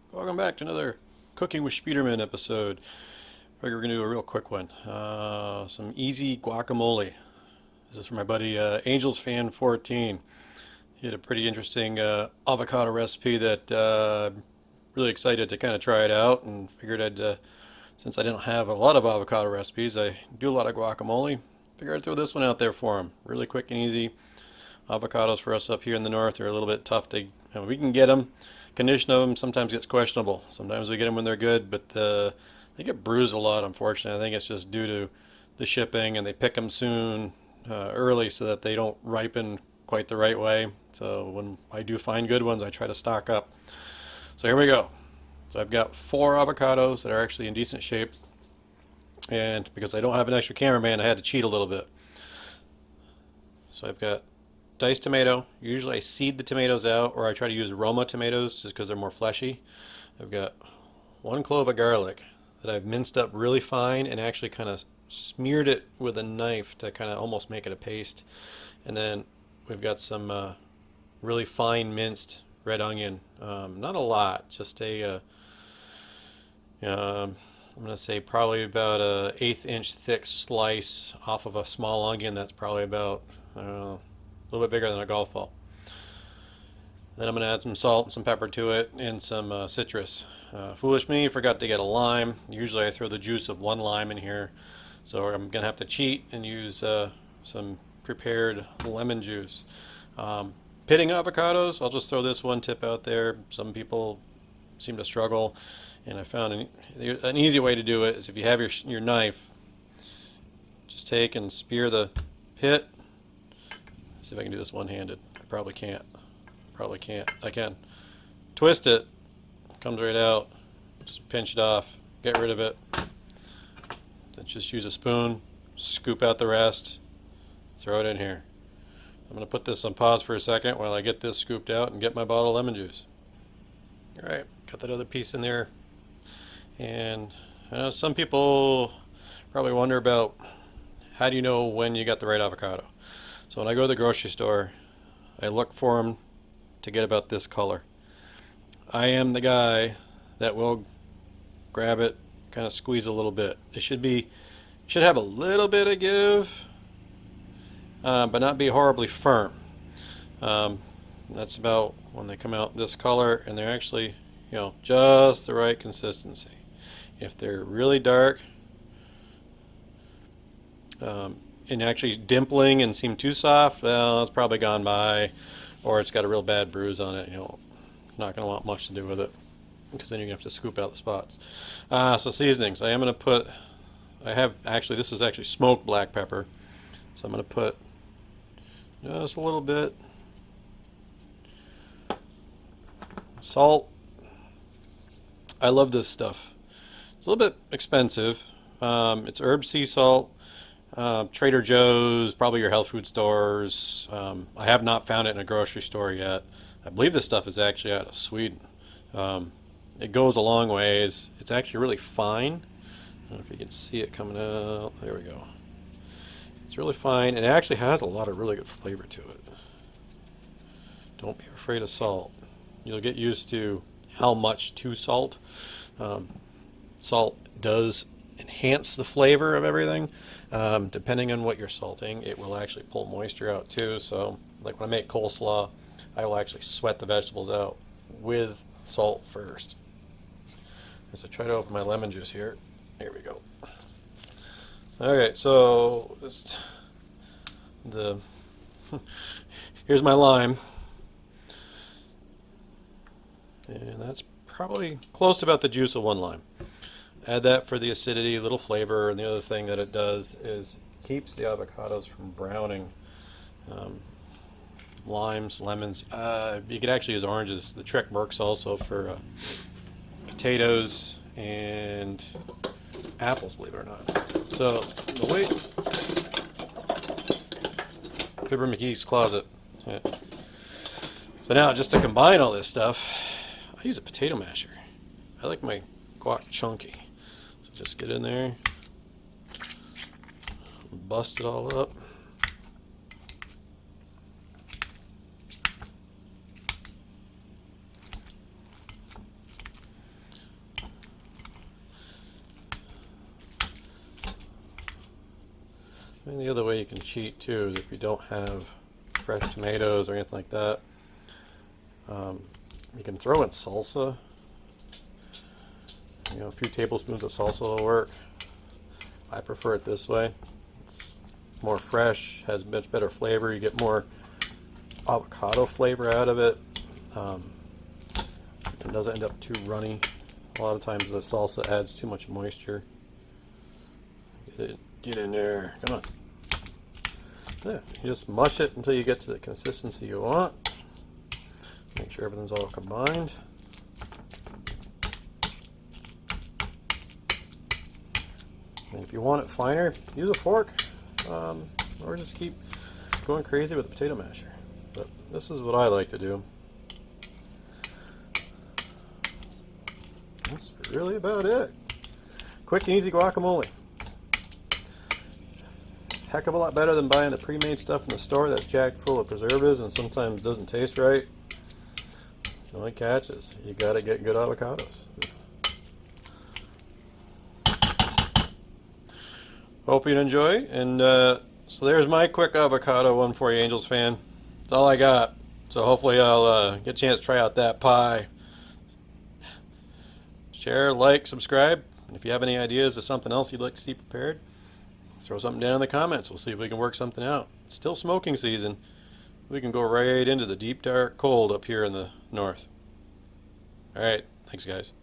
Welcome back to another Cooking with Shpeederman episode. We're going to do a real quick one. Some easy guacamole. This is from my buddy Angels Fan 14. He had a pretty interesting avocado recipe that really excited to kind of try it out and figured since I didn't have a lot of avocado recipes, I do a lot of guacamole. Figured I'd throw this one out there for him. Really quick and easy. Avocados for us up here in the north are a little bit tough to, we can get them. Condition of them sometimes gets questionable. Sometimes we get them when they're good, but they get bruised a lot, unfortunately. I think it's just due to the shipping, and they pick them soon, early, so that they don't ripen quite the right way. So when I do find good ones, I try to stock up. So here we go. So I've got 4 avocados that are actually in decent shape, and because I don't have an extra cameraman, I had to cheat a little bit. So I've got diced tomato. Usually I seed the tomatoes out, or I try to use Roma tomatoes just because they're more fleshy. I've got 1 clove of garlic that I've minced up really fine and actually kind of smeared it with a knife to kind of almost make it a paste. And then we've got some really fine minced red onion. Not a lot, just I'm going to say probably about a 1/8 inch thick slice off of a small onion that's probably about, I don't know, a little bit bigger than a golf ball. Then I'm going to add some salt and some pepper to it and some citrus. Foolish me, forgot to get a lime. Usually I throw the juice of 1 lime in here, so I'm going to have to cheat and use some prepared lemon juice. Pitting avocados, I'll just throw this one tip out there. Some people seem to struggle, and I found an easy way to do it is if you have your knife, just take and spear the pit. See if I can do this one-handed. I probably can't. I can. Twist it. Comes right out. Just pinch it off. Get rid of it. Then just use a spoon. Scoop out the rest. Throw it in here. I'm going to put this on pause for a second while I get this scooped out and get my bottle of lemon juice. Alright, got that other piece in there. And I know some people probably wonder about how do you know when you got the right avocado. So when I go to the grocery store, I look for them to get about this color. I am the guy that will grab it, kind of squeeze a little bit. They should have a little bit of give, but not be horribly firm. That's about when they come out this color, and they're actually, just the right consistency. If they're really dark, and actually dimpling and seem too soft, well, it's probably gone by, or it's got a real bad bruise on it. Not going to want much to do with it, because then you're going to have to scoop out the spots. So seasonings, this is actually smoked black pepper, so I'm going to put just a little bit. Salt. I love this stuff. It's a little bit expensive. It's herb sea salt. Trader Joe's, probably your health food stores. I have not found it in a grocery store yet. I believe this stuff is actually out of Sweden. It goes a long ways. It's actually really fine. I don't know if you can see it coming out. There we go. It's really fine, and it actually has a lot of really good flavor to it. Don't be afraid of salt. You'll get used to how much to salt. Salt does enhance the flavor of everything. Depending on what you're salting, it will actually pull moisture out too. So, like when I make coleslaw, I will actually sweat the vegetables out with salt first. So try to open my lemon juice here. Here we go. Okay, so here's my lime, and that's probably close to about the juice of 1 lime. Add that for the acidity, a little flavor, and the other thing that it does is keeps the avocados from browning. Limes, lemons, you could actually use oranges. The trick works also for potatoes and apples, believe it or not. So the way Fibber McGee's closet. Yeah. So now, just to combine all this stuff, I use a potato masher. I like my guac chunky. So just get in there, bust it all up. And the other way you can cheat too is if you don't have fresh tomatoes or anything like that, you can throw in salsa. You know, a few tablespoons of salsa will work. I prefer it this way. It's more fresh, has much better flavor. You get more avocado flavor out of it. It doesn't end up too runny. A lot of times the salsa adds too much moisture. Get in there. Come on. Yeah, you just mush it until you get to the consistency you want. Make sure everything's all combined. And if you want it finer, use a fork, or just keep going crazy with the potato masher. But this is what I like to do. That's really about it. Quick and easy guacamole. Heck of a lot better than buying the pre-made stuff in the store that's jacked full of preservatives and sometimes doesn't taste right. The only catch is you gotta get good avocados. Hope you enjoy, and so there's my quick avocado one for you, Angels fan. That's all I got. So hopefully I'll get a chance to try out that pie. Share, like, subscribe. And if you have any ideas of something else you'd like to see prepared, throw something down in the comments. We'll see if we can work something out. It's still smoking season. We can go right into the deep, dark cold up here in the north. All right. Thanks, guys.